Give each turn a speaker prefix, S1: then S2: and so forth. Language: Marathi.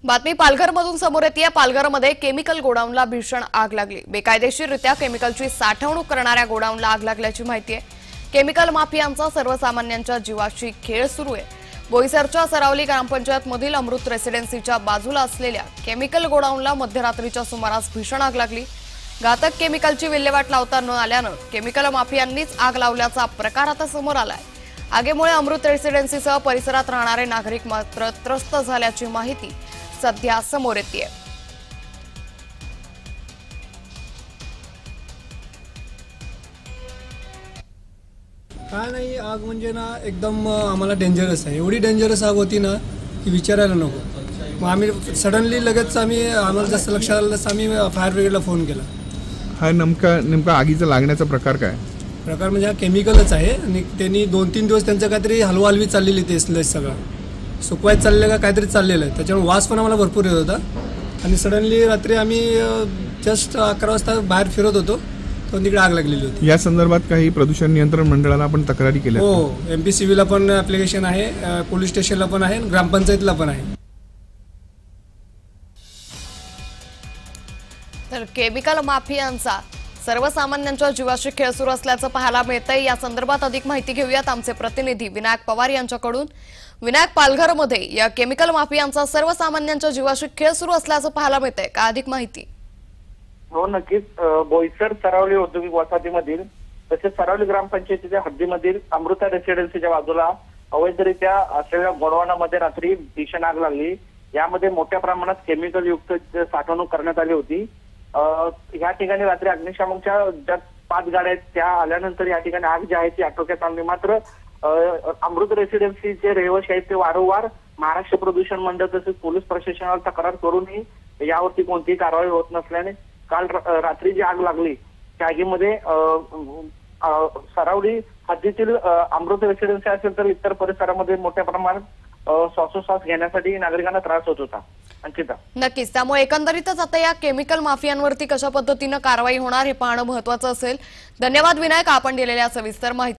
S1: बातमी पालघरमधून समोर येते। पालघरमध्ये केमिकल गोडाऊनला भीषण आग लागली। बेकायदेशीररित्या केमिकलची साठवणूक करणाऱ्या गोडाऊनला आग लागल्याची माहिती आहे। केमिकल माफियांचा सर्वसामान्यांच्या जीवाशी खेळ सुरू आहे। बोईसरच्या सरावली ग्रामपंचायत मधील अमृत रेसिडेन्सीच्या बाजूला असलेल्या केमिकल गोडाऊनला मध्यरात्रीच्या सुमारास भीषण आग लागली। घातक केमिकलची विल्हेवाट लावता न आल्यानं केमिकल माफियांनीच आग लावल्याचा प्रकार आता समोर आलाय। आगीमुळे अमृत रेसिडेन्सीसह परिसरात राहणारे नागरिक मात्र त्रस्त झाल्याची माहिती सध्या समोर येते।
S2: काय नाही, आग म्हणजे ना एकदम आम्हाला डेंजरस आहे। एवढी डेंजरस आग होती ना की विचारायला नको। मग आम्ही सडनली लगेच आम्हाला जास्त लक्षात आलं तर आम्ही फायर ब्रिगेडला फोन केला।
S3: हा नेमका आगीचा लागण्याचा प्रकार काय?
S2: प्रकार म्हणजे हा केमिकलच आहे आणि त्यांनी 2-3 दिवस त्यांचं काहीतरी हलवाहलवी चाललेली ते स्लश सगळं सुकवायचं चाललं का काहीतरी चाललेलं आहे। त्याच्यामुळे वास पण आम्हाला भरपूर येत होता आणि सडनली रात्री आम्ही जस्ट 11 वाजता बाहेर फिरत होतो तो तिकडे आग लागलेली होती।
S3: या संदर्भात काही प्रदूषण नियंत्रण मंडळाला आपण तक्रारी केल्या?
S2: हो, MPCBला पण ॲप्लिकेशन आहे, पोलीस स्टेशनला पण आहे, ग्रामपंचायतला पण आहे।
S1: तर केमिकल माफियांचा सर्वसामान्यांच्या जीवाशी खेळ सुरू असल्याचं पाहायला मिळतंय। या संदर्भात अधिक माहिती घेऊयात आमचे प्रतिनिधी विनायक पवार यांच्याकडून। विनायक, पालघरमध्ये या केमिकल माफियांचा सर्वसामान्यांच्या जीवाशी खेळ सुरू असल्याचं पाहायला मिळतंय, का अधिक माहिती?
S4: हो, नक्कीच। बोईसर सरावली औद्योगिक वसाहतीमधील तसेच सरावली ग्रामपंचायतीच्या हद्दीमधील अमृता रेसिडेन्सीच्या बाजूला अवैधरित्या असलेल्या गोडाऊनमध्ये रात्री भीषण आग लागली। यामध्ये मोठ्या प्रमाणात केमिकल युक्त साठवणूक करण्यात आली होती। या ठिकाणी रात्री अग्निशमनच्या ज्या 5 गाड्या आहेत त्या आल्यानंतर या ठिकाणी आग जी आहे ती आटोक्यात आणली। मात्र अमृत रेसिडेन्सीचे रहिवासी आहेत ते वारंवार महाराष्ट्र प्रदूषण मंडळ तसेच पोलीस प्रशासनाला तक्रार करूनही यावरती कोणतीही कारवाई होत नसल्याने काल रात्री जी आग लागली त्या आगीमध्ये सरावली हद्दीतील अमृत रेसिडेन्सी असेल तर इतर परिसरामध्ये मोठ्या प्रमाणात श्वासोश्वास घेण्यासाठी नागरिकांना त्रास होत होता। अंकिता,
S1: नक्कीच, त्यामुळे एकंदरीतच आता या केमिकल माफियांवरती कशा पद्धतीने कारवाई होणार हे पाहणं महत्त्वाचं असेल। धन्यवाद विनायक, आपण दिलेल्या सविस्तर माहिती